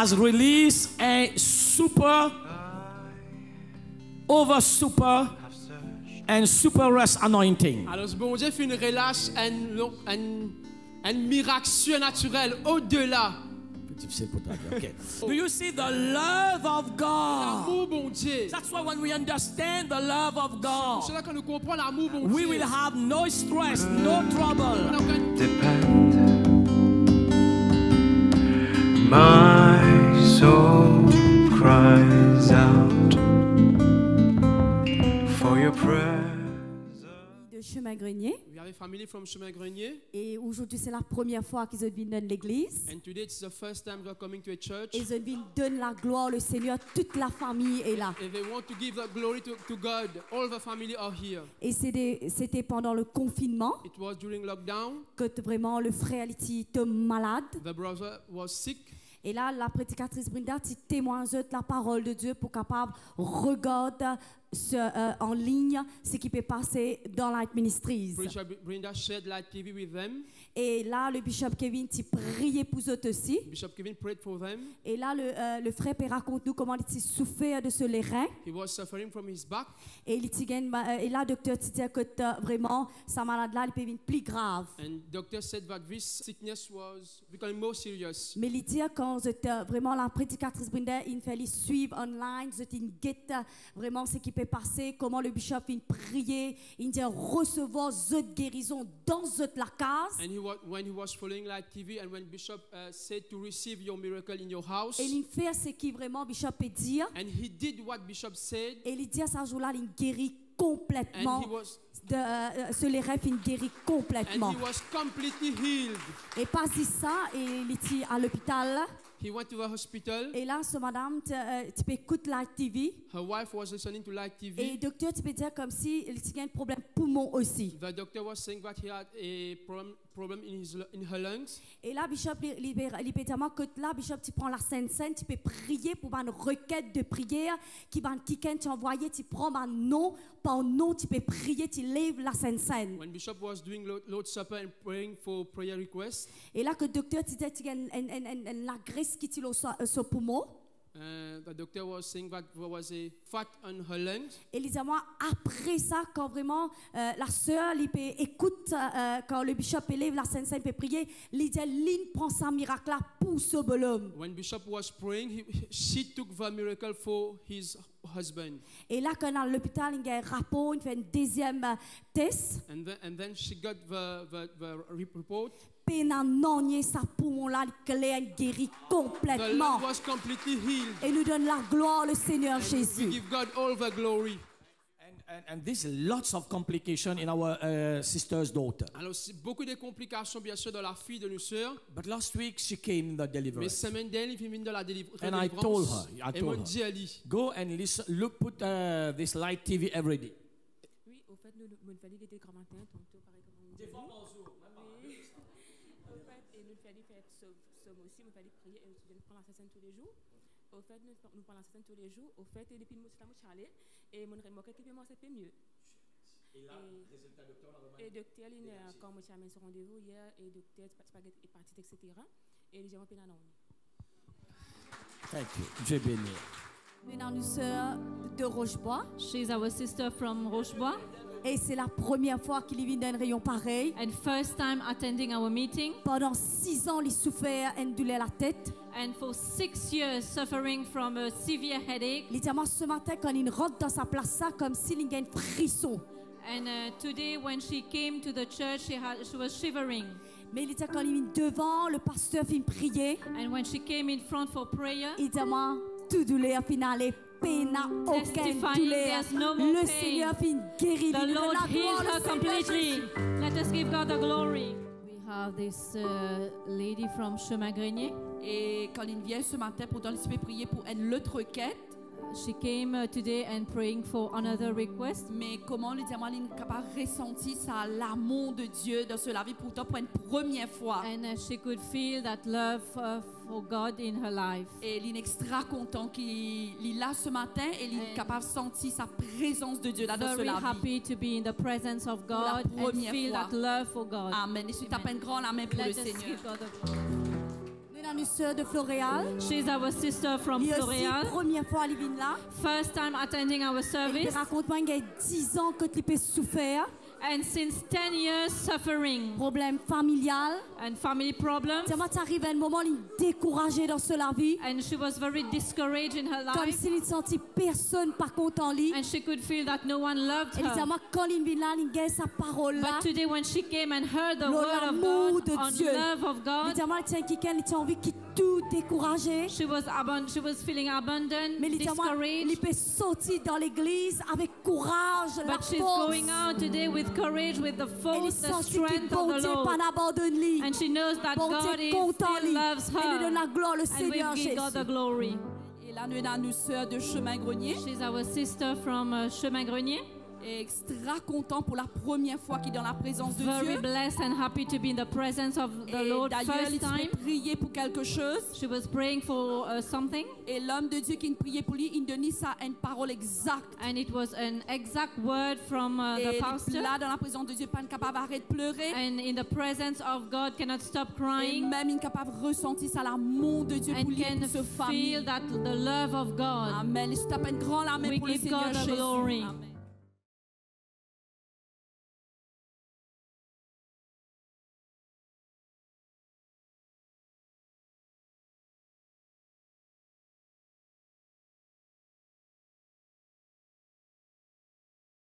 has released a super, over super, and super rest anointing. Alors, bon Dieu fait une relâche, un miracle surnaturel au-delà. Okay. Do you see the love of God? L'amour, bon Dieu. That's why when we understand the love of God, C'est là qu'on nous comprend l'amour, bon Dieu. we will have no stress, no trouble. Depend. My soul cries out for your presence. De Chemin Grenier. We have a family from Chemin Grenier. Et aujourd'hui, c'est la première fois qu'ils viennent dans l'église. And today it's the first time they're coming to a church. Et ils viennent donner la gloire au Seigneur. Toute la famille est là. If they want to give the glory to God, all the family are here. Et c'était pendant le confinement It was during lockdown. que vraiment le frère était malade. The brother was sick. Et là, la prédicatrice Brenda témoigne de la parole de Dieu pour capable regarder en ligne ce qui peut passer dans Light Ministries. Preacher Brenda shared Light TV with them. Et là, le bishop Kevin prié pour eux aussi. Bishop Kevin prayed for them. Et là, le frère raconte nous comment il souffert de ce rein. He was suffering from his back. Et là, docteur dit que vraiment, sa maladie là, il peut être plus grave. And doctor said that this sickness was becoming more serious. Mais il dit quand vraiment la prédicatrice Brenda, il fallait suivre online, il guette vraiment ce qui peut passer, comment le bishop il prier, il dit recevoir cette guérison dans cette la case. And when he was following Light TV and when Bishop said to receive your miracle in your house. Et il fait ce qui vraiment bishop peut dire. And he did what Bishop said. Et il dit à ce jour-là, il guérit complètement. Ce les rêves, il guérit complètement. And he was completely healed. Et pas dit ça, et il était à l'hôpital. He went to the hospital. Et là, ce madame, tu peux écouter Light TV. Her wife was listening to Light TV. Et le docteur, tu peux dire comme si il a un problème poumon aussi. The doctor was saying that he had a problem in her lungs. Et là, Bishop, il peut dire que là, Bishop, tu prends la Sainte-Seine, tu peux prier pour une requête de prière qui va t'envoyer, tu prends un nom, par nom, tu peux prier, tu lèves la Sainte-Seine. When Bishop was doing Lord's Supper and praying for prayer requests. Et là, que le docteur, tu dis, tu as la graisse qui est au poumon. The doctor was saying that there was a fat on her lungs. Et les moi après ça, quand vraiment la sœur écoute quand le bishop élève la Sainte-Seine peut prier, Lynn prend sa miracle là pour ce bonhomme. When Bishop was praying, she took the miracle for his husband. Et là quand à l'hôpital, il y a un rapport, il fait un deuxième test. And then she got the report. Sa poumon là, il guérit complètement. The lung was completely healed. Et nous donne la gloire au Seigneur and Jésus. We give God all the glory. And there's lots of complication in our sister's daughter. Alors beaucoup de complications bien sûr dans la fille de nos sœurs. But last week she came in the Mais deliverance. semaine dernière, il vient dans la délivrance. And I told her, go and listen, put this Light TV every day. Oui, au fait, nous faisons des grand matin, tantôt pareil comme on dit. Et nous faisons faire ce aussi, nous faisons prier et nous prenons la scène tous les jours. Au fait, nous prenons la scène tous les jours. Au fait, et depuis nous sommes charlés et mon remoque qui peut m'en c'est mieux. Et là, résultat docteur et docteur quand moi j'ai son rendez-vous hier et docteur spaghetti hépatite etc. Et j'ai un peu dans Thank you. Dieu béni. Une sœur de Rochebois. She's our sister from Rochebois. Et c'est la première fois qu'il vient dans un rayon pareil. And first time attending our meeting. Pendant 6 ans, il souffert une douleur à la tête. And for 6 years suffering from a severe headache. Littéralement ce matin quand il rentre dans sa place ça comme s'il y a un frisson. And today when she came to the church she was shivering. Mais il était quand il est devant, le pasteur finit prier. And when she came in front for prayer. Il dit moi toute douleur finale. N'a aucune douleur. Le Seigneur finit guérir. The Lord healed her completely. Let us give God the glory. We have this lady from Chemin Grenier. Et quand il vient ce matin pour donner le prier pour une autre requête. She came today and praying for another request. Mais comment le diamant est capable de ressentir ça l'amour de Dieu dans ce la vie pourtant pour une première fois. And she could feel that love for God in her life. Et il est extra content qu'il est là ce matin et il est capable de sentir sa présence de Dieu là dans ce la vie. Very happy to be in the presence of God and feel that love for God. Amen. Et je tape un grand amen pour le Seigneur. Nous une sœur de Floréal. She's our sister from Et aussi, Floréal. première fois, elle vient là. First time attending our Elle service. raconte-moi qu'il y a 10 ans que tu peux souffrir. And since 10 years suffering Problème familial. and family problems. Dis-moi, tu arrives à un moment où il est découragé dans la vie. And she was very discouraged in her Comme life. s'il ne sentit personne par contre en lui. And she could feel that no one loved Et her. dis-moi, quand il vient là, il gagne sa parole là. But today when she came and heard the word of L'amour God de on Dieu. love of God, Dis-moi, il tient quelqu'un, il tient envie qu'il tout découragé. she was feeling abandoned, Mais dis-moi, il discouraged. peut sortir dans l'église avec courage, la But she's force. going out today with courage, with the Elle force, the sent que strength bon of the Dieu Lord. pas abandonne lui. And she knows that Bon God Dieu is, compte en still lui. loves Elle lui donne la her. gloire, le And Seigneur we give God the Jésus. glory. Et là, nous avons une sœur de Chemin Grenier. She's our sister from Chemin Grenier. Et extra content pour la première fois qu'il est dans la présence de Very Dieu. blessed and happy to be in the presence of the Et Lord d'ailleurs, il first se fait time. prier pour quelque chose. She was praying for something, Et l'homme de Dieu qui nous priait pour lui, il donnait ça une parole exacte. and it was an exact word from Et the pastor. là, dans la présence de Dieu, pas capable d'arrêter de pleurer. And in the presence of God, cannot stop Et crying même incapable de ressentir ça, l'amour de Dieu pour and lui et can pour sa famille. feel that the love of God. Amen. Et je tape un grand larme We pour le give Seigneur God the Jésus. glory. Amen.